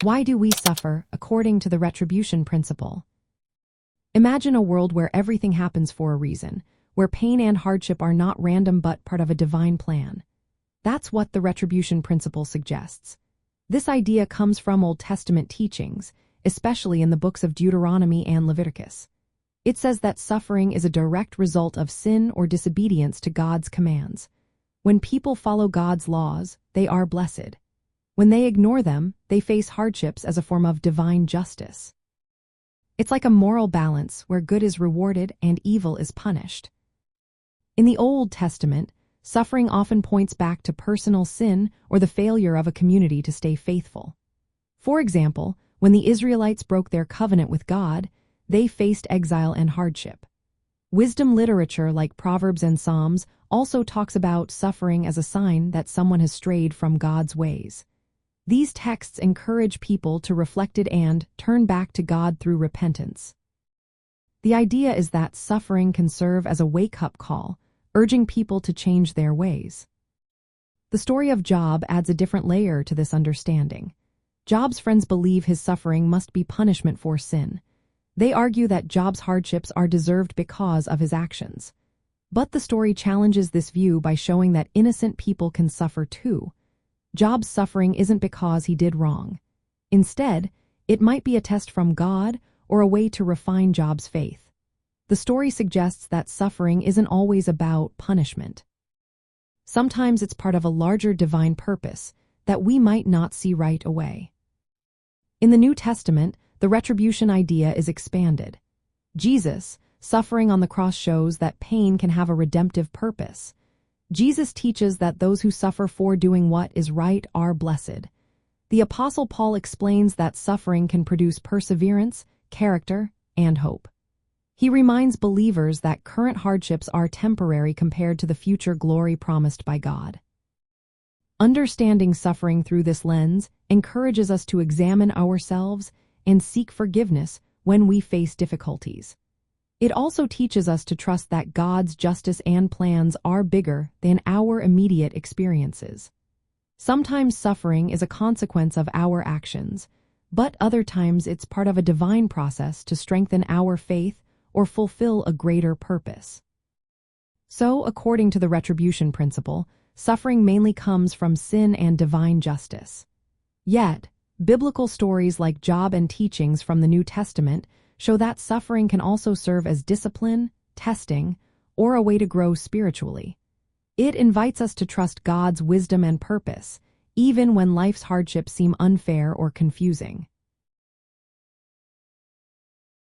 Why do we suffer according to the retribution principle? Imagine a world where everything happens for a reason, where pain and hardship are not random but part of a divine plan. That's what the retribution principle suggests. This idea comes from Old Testament teachings, especially in the books of Deuteronomy and Leviticus. It says that suffering is a direct result of sin or disobedience to God's commands. When people follow God's laws, they are blessed. When they ignore them, they face hardships as a form of divine justice. It's like a moral balance where good is rewarded and evil is punished. In the Old Testament, suffering often points back to personal sin or the failure of a community to stay faithful. For example, when the Israelites broke their covenant with God, they faced exile and hardship. Wisdom literature like Proverbs and Psalms also talks about suffering as a sign that someone has strayed from God's ways. These texts encourage people to reflect and turn back to God through repentance. The idea is that suffering can serve as a wake-up call, urging people to change their ways. The story of Job adds a different layer to this understanding. Job's friends believe his suffering must be punishment for sin. They argue that Job's hardships are deserved because of his actions. But the story challenges this view by showing that innocent people can suffer too. Job's suffering isn't because he did wrong. Instead, it might be a test from God or a way to refine Job's faith. The story suggests that suffering isn't always about punishment. Sometimes it's part of a larger divine purpose that we might not see right away. In the New Testament, the retribution idea is expanded. Jesus, suffering on the cross, shows that pain can have a redemptive purpose. Jesus teaches that those who suffer for doing what is right are blessed. The Apostle Paul explains that suffering can produce perseverance, character, and hope. He reminds believers that current hardships are temporary compared to the future glory promised by God. Understanding suffering through this lens encourages us to examine ourselves and seek forgiveness when we face difficulties. It also teaches us to trust that God's justice and plans are bigger than our immediate experiences. Sometimes suffering is a consequence of our actions, but other times it's part of a divine process to strengthen our faith or fulfill a greater purpose. So, according to the retribution principle, suffering mainly comes from sin and divine justice. Yet, biblical stories like Job and teachings from the New Testament show that suffering can also serve as discipline, testing, or a way to grow spiritually. It invites us to trust God's wisdom and purpose, even when life's hardships seem unfair or confusing.